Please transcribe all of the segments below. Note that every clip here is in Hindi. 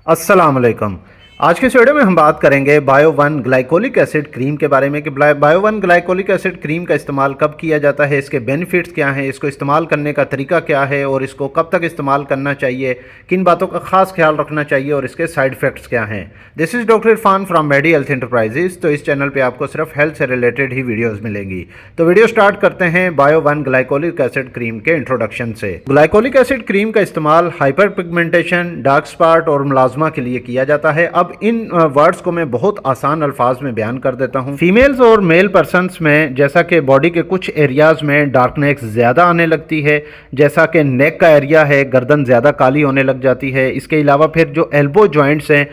अस्सलाम वालेकुम। आज के इस वीडियो में हम बात करेंगे bio one glycolic acid cream के बारे में कि bio one glycolic acid cream का इस्तेमाल कब किया जाता है, इसके बेनिफिट्स क्या हैं, इसको इस्तेमाल करने का तरीका क्या है और इसको कब तक इस्तेमाल करना चाहिए, किन बातों का खास ख्याल रखना चाहिए और इसके साइड इफ़ेक्ट्स क्या हैं। This is doctor Irfan from Medi Health Enterprises. तो इस चैनल पर आपको सिर्फ हेल्थ से रिलेटेड ही वीडियोज़ मिलेंगी। तो वीडियो स्टार्ट करते हैं bio one glycolic acid cream के इंट्रोडक्शन से। ग्लाइकोलिक एसिड क्रीम का इस्तेमाल हाइपर पिगमेंटेशन, डार्क स्पॉट और मुलाजमा के लिए किया जाता है। अब इन वर्ड्स को मैं बहुत आसान अल्फाज में बयान कर देता हूँ। फीमेल्स और मेल पर्सन्स में जैसा कि बॉडी के कुछ एरियाज में डार्कनेस ज़्यादा आने लगती है, जैसा कि नेक का एरिया है, गर्दन ज़्यादा काली होने लग जाती है। इसके अलावा फिर जो एल्बो जॉइंट्स हैं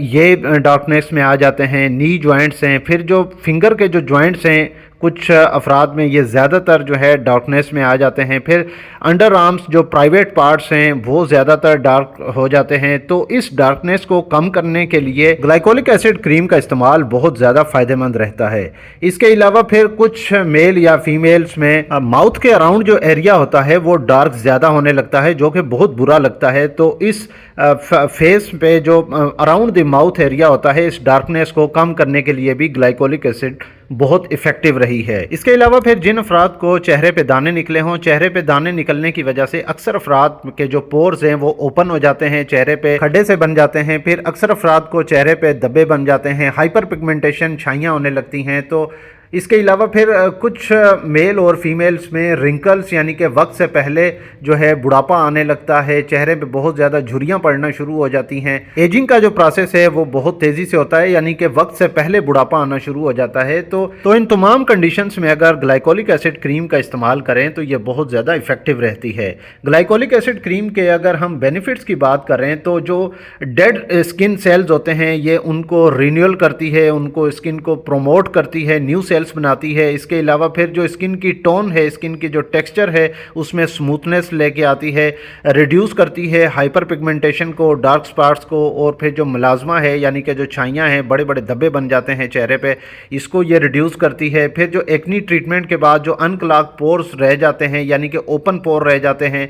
ये डार्कनेस में आ जाते हैं, नी जॉइंट्स हैं, फिर जो फिंगर के जो जॉइंट्स हैं कुछ अफराद में ये ज़्यादातर जो है डार्कनेस में आ जाते हैं। फिर अंडर आर्म्स जो प्राइवेट पार्ट्स हैं वो ज़्यादातर डार्क हो जाते हैं। तो इस डार्कनेस को कम करने के लिए ग्लाइकोलिक एसिड क्रीम का इस्तेमाल बहुत ज़्यादा फ़ायदेमंद रहता है। इसके अलावा फिर कुछ मेल या फीमेल्स में माउथ के अराउंड जो एरिया होता है वो डार्क ज़्यादा होने लगता है, जो कि बहुत बुरा लगता है। तो इस फेस पे जो अराउंड द माउथ एरिया होता है, इस डार्कनेस को कम करने के लिए भी ग्लाइकोलिक एसिड बहुत इफ़ेक्टिव रही है। इसके अलावा फिर जिन अफराद को चेहरे पे दाने निकले हों, चेहरे पे दाने निकलने की वजह से अक्सर अफराद के जो पोर्स हैं वो ओपन हो जाते हैं, चेहरे पे खड्डे से बन जाते हैं। फिर अक्सर अफराद को चेहरे पे धब्बे बन जाते हैं, हाइपर पिगमेंटेशन, छाइयाँ होने लगती हैं। तो इसके अलावा फिर कुछ मेल और फीमेल्स में रिंकल्स यानी कि वक्त से पहले जो है बुढ़ापा आने लगता है, चेहरे पे बहुत ज़्यादा झुर्रियाँ पड़ना शुरू हो जाती हैं। एजिंग का जो प्रोसेस है वो बहुत तेज़ी से होता है, यानी कि वक्त से पहले बुढ़ापा आना शुरू हो जाता है। तो इन तमाम कंडीशंस में अगर ग्लाइकोलिक एसिड क्रीम का इस्तेमाल करें तो ये बहुत ज़्यादा इफेक्टिव रहती है। ग्लाइकोलिक एसिड क्रीम के अगर हम बेनिफिट्स की बात करें तो जो डेड स्किन सेल्स होते हैं ये उनको रिन्यूअल करती है, उनको स्किन को प्रोमोट करती है, न्यू सेल्स बनाती है। इसके अलावा फिर जो स्किन की टोन है, स्किन की जो टेक्सचर है उसमें स्मूथनेस लेके आती है, रिड्यूस करती है हाइपर पिगमेंटेशन को, डार्क स्पॉट्स को, और फिर जो मुलाजमा है यानी कि जो छाइयाँ हैं, बड़े बड़े धब्बे बन जाते हैं चेहरे पे, इसको ये रिड्यूस करती है। फिर जो एक्नी ट्रीटमेंट के बाद जो अनक्लॉग पोर्स रह जाते हैं यानी कि ओपन पोर रह जाते हैं,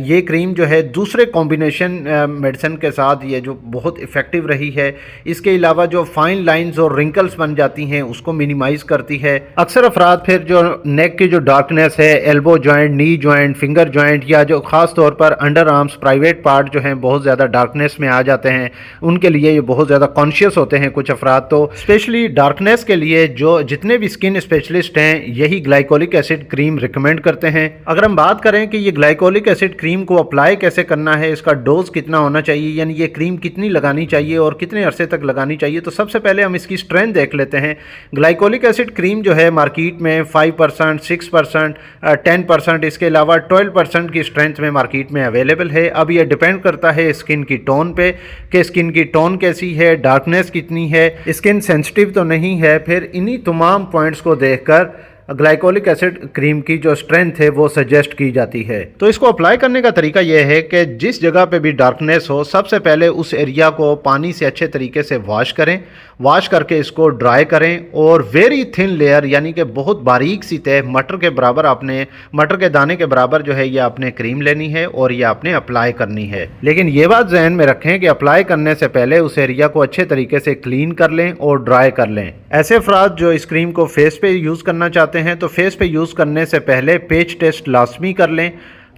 ये क्रीम जो है दूसरे कॉम्बिनेशन मेडिसिन के साथ ये जो बहुत इफ़ेक्टिव रही है। इसके अलावा जो फाइन लाइंस और रिंकल्स बन जाती हैं उसको मिनिमाइज़ करती है। अक्सर अफराद फिर जो नेक की जो डार्कनेस है, elbow joint, knee joint, finger joint या जो खास तौर पर अंडर आर्म्स प्राइवेट पार्ट जो हैं बहुत ज़्यादा डार्कनेस में आ जाते हैं, उनके लिए ये बहुत ज़्यादा कॉन्शियस होते हैं कुछ अफराद। तो स्पेशली डार्कनेस के लिए जो जितने भी स्किन स्पेशलिस्ट हैं यही ग्लाइकोलिक एसिड क्रीम रिकमेंड करते हैं। अगर हम बात करें कि ये ग्लाइकोलिक एसिड क्रीम को अप्लाई कैसे करना है, इसका डोज कितना होना चाहिए, यानी ये क्रीम कितनी लगानी चाहिए और कितने अरसे तक लगानी चाहिए, तो सबसे पहले हम इसकी स्ट्रेंथ देख लेते हैं। ग्लाइकोलिक एसिड क्रीम जो है मार्केट में 5%, 6%, 10%, इसके अलावा 12% की स्ट्रेंथ में मार्केट में अवेलेबल है। अब ये डिपेंड करता है स्किन की टोन पे कि स्किन की टोन कैसी है, डार्कनेस कितनी है, स्किन सेंसिटिव तो नहीं है। फिर इन्हीं तमाम पॉइंट्स को देखकर ग्लाइकोलिक एसिड क्रीम की जो स्ट्रेंथ है वो सजेस्ट की जाती है। तो इसको अप्लाई करने का तरीका यह है कि जिस जगह पे भी डार्कनेस हो सबसे पहले उस एरिया को पानी से अच्छे तरीके से वॉश करें, वॉश करके इसको ड्राई करें और वेरी थिन लेयर यानी कि बहुत बारीक सी तह, मटर के बराबर, आपने मटर के दाने के बराबर जो है ये आपने क्रीम लेनी है और ये आपने अप्लाई करनी है। लेकिन ये बात जहन में रखें कि अप्लाई करने से पहले उस एरिया को अच्छे तरीके से क्लीन कर लें और ड्राई कर लें। ऐसे अफराद जो इस क्रीम को फेस पे यूज़ करना चाहते हैं तो फेस पे यूज़ करने से पहले पेच टेस्ट लाजमी कर लें।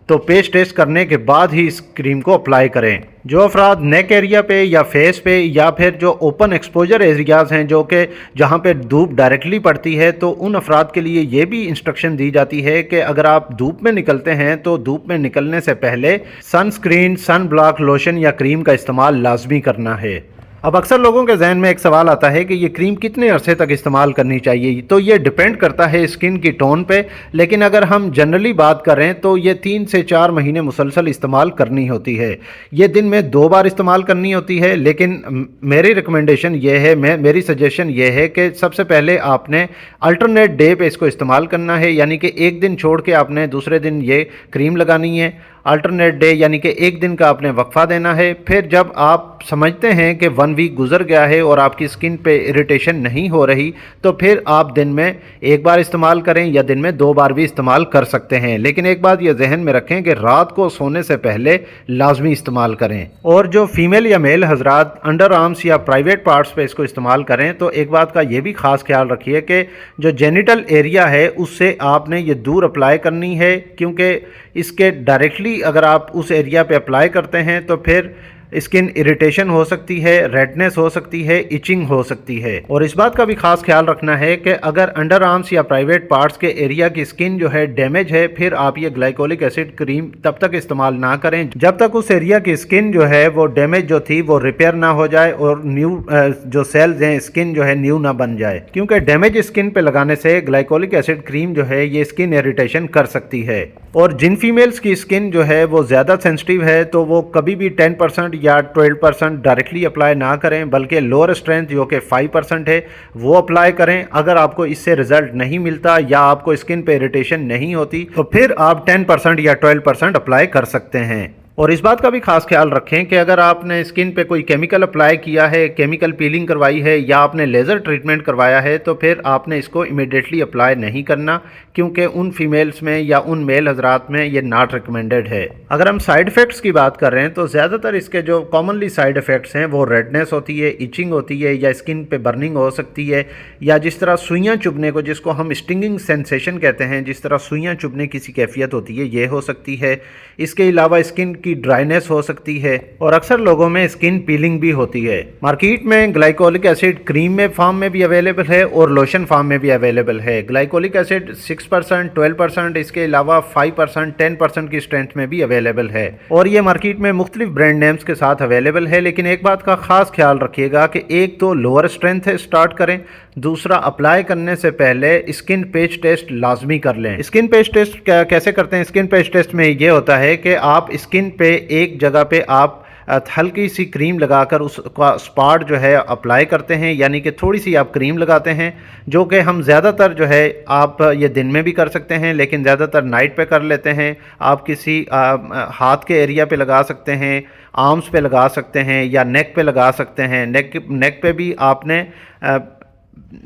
तो पेच टेस्ट करने के बाद ही इस क्रीम को अप्लाई करें। जो अफराद नेक एरिया पे या फेस पे या फिर जो ओपन एक्सपोजर एरियाज़ हैं जो कि जहाँ पे धूप डायरेक्टली पड़ती है, तो उन अफराद के लिए ये भी इंस्ट्रक्शन दी जाती है कि अगर आप धूप में निकलते हैं तो धूप में निकलने से पहले सनस्क्रीन, सन ब्लॉक लोशन या क्रीम का इस्तेमाल लाजमी करना है। अब अक्सर लोगों के जहन में एक सवाल आता है कि ये क्रीम कितने अरसे तक इस्तेमाल करनी चाहिए, तो ये डिपेंड करता है स्किन की टोन पे। लेकिन अगर हम जनरली बात करें तो ये 3 से 4 महीने मुसलसल इस्तेमाल करनी होती है। ये दिन में 2 बार इस्तेमाल करनी होती है। लेकिन मेरी रिकमेंडेशन ये है, मेरी सजेशन ये है कि सबसे पहले आपने अल्टरनेट डे पे इसको इस्तेमाल करना है, यानी कि एक दिन छोड़ के आपने दूसरे दिन ये क्रीम लगानी है। अल्टरनेट डे यानी कि एक दिन का आपने वक्फा देना है। फिर जब आप समझते हैं कि 1 वीक गुजर गया है और आपकी स्किन पे इरिटेशन नहीं हो रही, तो फिर आप दिन में एक बार इस्तेमाल करें या दिन में 2 बार भी इस्तेमाल कर सकते हैं। लेकिन एक बात ये जहन में रखें कि रात को सोने से पहले लाजमी इस्तेमाल करें। और जो फीमेल या मेल हजरात अंडर आर्म्स या प्राइवेट पार्ट्स पे इसको इस्तेमाल करें, तो एक बात का ये भी ख़ास ख्याल रखिए कि जो जेनिटल एरिया है उससे आपने ये दूर अप्लाई करनी है, क्योंकि इसके डायरेक्टली अगर आप उस एरिया पे अप्लाई करते हैं तो फिर स्किन इरिटेशन हो सकती है, रेडनेस हो सकती है, इचिंग हो सकती है। और इस बात का भी खास ख्याल रखना है कि अगर अंडर आर्म्स या प्राइवेट पार्ट्स के एरिया की स्किन जो है डैमेज है, फिर आप ये ग्लाइकोलिक एसिड क्रीम तब तक इस्तेमाल ना करें जब तक उस एरिया की स्किन जो है वो डैमेज जो थी वो रिपेयर ना हो जाए और न्यू जो सेल्स हैं स्किन जो है न्यू ना बन जाए, क्योंकि डैमेज स्किन पे लगाने से ग्लाइकोलिक एसिड क्रीम जो है ये स्किन इरिटेशन कर सकती है। और जिन फीमेल्स की स्किन जो है वो ज़्यादा सेंसिटिव है तो वो कभी भी 10% या 12% डायरेक्टली अप्लाई ना करें, बल्कि लोअर स्ट्रेंथ जो कि 5% है वो अप्लाई करें। अगर आपको इससे रिजल्ट नहीं मिलता या आपको स्किन पे इरिटेशन नहीं होती तो फिर आप 10% या 12% अप्लाई कर सकते हैं। और इस बात का भी खास ख्याल रखें कि अगर आपने स्किन पे कोई केमिकल अप्लाई किया है, केमिकल पीलिंग करवाई है या आपने लेज़र ट्रीटमेंट करवाया है, तो फिर आपने इसको इमीडिएटली अप्लाई नहीं करना, क्योंकि उन फीमेल्स में या उन मेल हजरात में ये नॉट रिकमेंडेड है। अगर हम साइड इफ़ेक्ट्स की बात कर रहे हैं तो ज़्यादातर इसके जो कॉमनली साइड इफ़ेक्ट्स हैं वो रेडनेस होती है, इचिंग होती है या स्किन पे बर्निंग हो सकती है, या जिस तरह सुइयाँ चुभने को, जिसको हम स्टिंगिंग सेंसेशन कहते हैं, जिस तरह सुइयाँ चुभने की सी कैफियत होती है ये हो सकती है। इसके अलावा स्किन की ड्राइनेस हो सकती है और अक्सर लोगों में स्किन पीलिंग भी होती है। मार्केट में ग्लाइकोलिक एसिड क्रीम में फॉर्म में भी अवेलेबल है और लोशन फॉर्म में भी अवेलेबल है। ग्लाइकोलिक एसिड 6%, 12%, इसके अलावा 5%, 10% की स्ट्रेंथ में भी अवेलेबल है और ये मार्केट में मुख्तलिफ ब्रांड नेम्स के साथ अवेलेबल है। लेकिन एक बात का खास ख्याल रखिएगा कि एक तो लोअर स्ट्रेंथ है स्टार्ट करें, दूसरा अप्लाई करने से पहले स्किन पेच टेस्ट लाजमी कर लें। स्किन पेच टेस्ट कैसे करते हैं? स्किन पेच टेस्ट में ये होता है कि आप स्किन पे एक जगह पे आप हल्की सी क्रीम लगाकर उसका स्पॉट जो है अप्लाई करते हैं, यानी कि थोड़ी सी आप क्रीम लगाते हैं, जो कि हम ज़्यादातर जो है आप ये दिन में भी कर सकते हैं लेकिन ज़्यादातर नाइट पे कर लेते हैं। आप किसी हाथ के एरिया पे लगा सकते हैं, आर्म्स पे लगा सकते हैं या नेक पे लगा सकते हैं। नेक पे भी आपने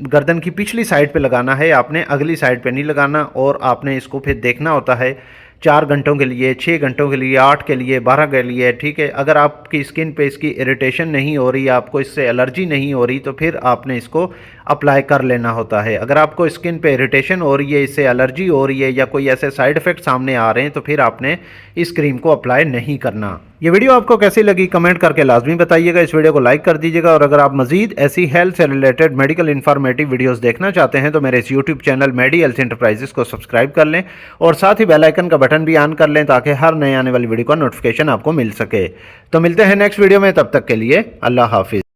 गर्दन की पिछली साइड पे लगाना है, आपने अगली साइड पे नहीं लगाना। और आपने इसको फिर देखना होता है 4 घंटों के लिए, 6 घंटों के लिए, 8 के लिए, 12 के लिए, ठीक है। अगर आपकी स्किन पे इसकी इरिटेशन नहीं हो रही, आपको इससे एलर्जी नहीं हो रही, तो फिर आपने इसको अप्लाई कर लेना होता है। अगर आपको स्किन पे इरिटेशन हो रही है, इससे एलर्जी हो रही है या कोई ऐसे साइड इफ़ेक्ट सामने आ रहे हैं, तो फिर आपने इस क्रीम को अप्लाई नहीं करना। ये वीडियो आपको कैसी लगी कमेंट करके लाजमी बताइएगा। इस वीडियो को लाइक कर दीजिएगा और अगर आप मजीद ऐसी हेल्थ से रिलेटेड मेडिकल इन्फॉर्मेटिव वीडियोस देखना चाहते हैं तो मेरे इस यूट्यूब चैनल मेडी हेल्थ एंटरप्राइजेस को सब्सक्राइब कर लें और साथ ही बेल आइकन का बटन भी ऑन कर लें ताकि हर नए आने वाली वीडियो का नोटिफिकेशन आपको मिल सके। तो मिलते हैं नेक्स्ट वीडियो में, तब तक के लिए अल्लाह हाफिज़।